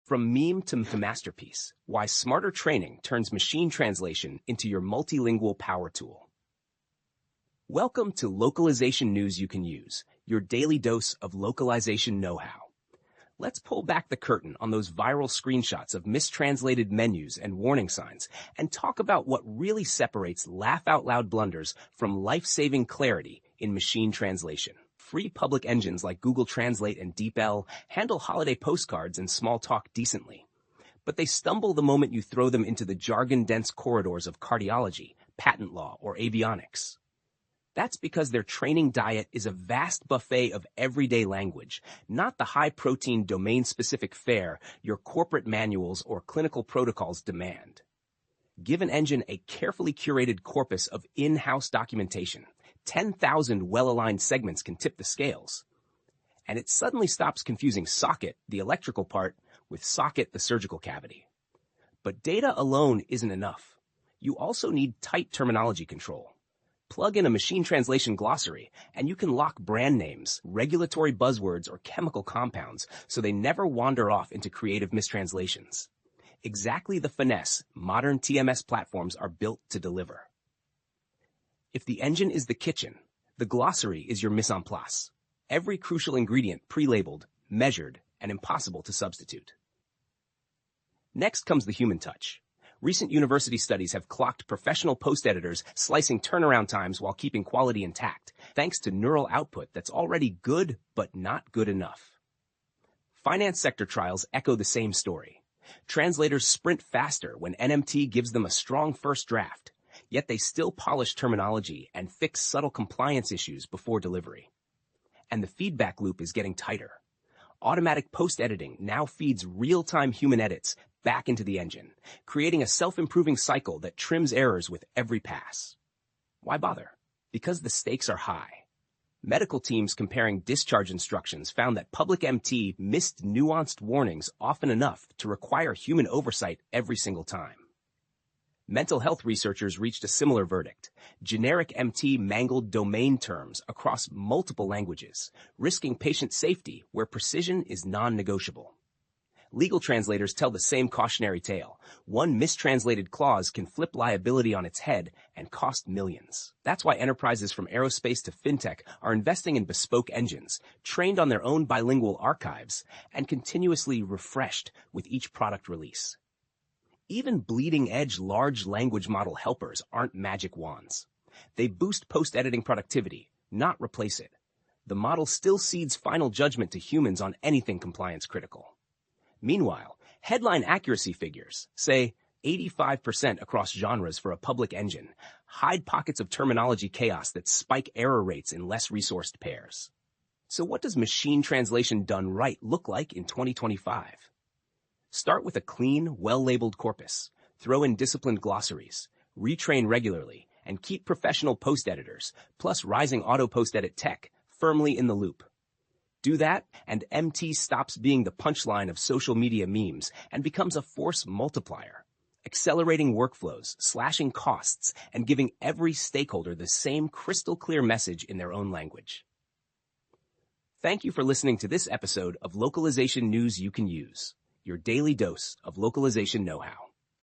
From meme to masterpiece, why smarter training turns machine translation into your multilingual power tool. Welcome to Localization News You Can Use, your daily dose of localization know-how. Let's pull back the curtain on those viral screenshots of mistranslated menus and warning signs and talk about what really separates laugh-out-loud blunders from life-saving clarity in machine translation. Free public engines like Google Translate and DeepL handle holiday postcards and small talk decently, but they stumble the moment you throw them into the jargon-dense corridors of cardiology, patent law, or avionics. That's because their training diet is a vast buffet of everyday language, not the high-protein domain-specific fare your corporate manuals or clinical protocols demand. Give an engine a carefully curated corpus of in-house documentation. 10,000 well-aligned segments can tip the scales. And it suddenly stops confusing socket, the electrical part, with socket, the surgical cavity. But data alone isn't enough. You also need tight terminology control. Plug in a machine translation glossary, and you can lock brand names, regulatory buzzwords, or chemical compounds so they never wander off into creative mistranslations. Exactly the finesse modern TMS platforms are built to deliver. If the engine is the kitchen, the glossary is your mise en place. Every crucial ingredient pre-labeled, measured, and impossible to substitute. Next comes the human touch. Recent university studies have clocked professional post editors slicing turnaround times while keeping quality intact, thanks to neural output that's already good but not good enough. Finance sector trials echo the same story. Translators sprint faster when NMT gives them a strong first draft, yet they still polish terminology and fix subtle compliance issues before delivery. And the feedback loop is getting tighter. Automatic post-editing now feeds real-time human edits back into the engine, creating a self-improving cycle that trims errors with every pass. Why bother? Because the stakes are high. Medical teams comparing discharge instructions found that public MT missed nuanced warnings often enough to require human oversight every single time. Mental health researchers reached a similar verdict. Generic MT mangled domain terms across multiple languages, risking patient safety where precision is non-negotiable. Legal translators tell the same cautionary tale. One mistranslated clause can flip liability on its head and cost millions. That's why enterprises from aerospace to fintech are investing in bespoke engines, trained on their own bilingual archives, and continuously refreshed with each product release. Even bleeding-edge large language model helpers aren't magic wands. They boost post-editing productivity, not replace it. The model still cedes final judgment to humans on anything compliance critical. Meanwhile, headline accuracy figures, say 85% across genres for a public engine, hide pockets of terminology chaos that spike error rates in less resourced pairs. So what does machine translation done right look like in 2025? Start with a clean, well-labeled corpus, throw in disciplined glossaries, retrain regularly, and keep professional post-editors, plus rising auto-post-edit tech, firmly in the loop. Do that, and MT stops being the punchline of social media memes and becomes a force multiplier, accelerating workflows, slashing costs, and giving every stakeholder the same crystal-clear message in their own language. Thank you for listening to this episode of Localization News You Can Use, your daily dose of localization know-how.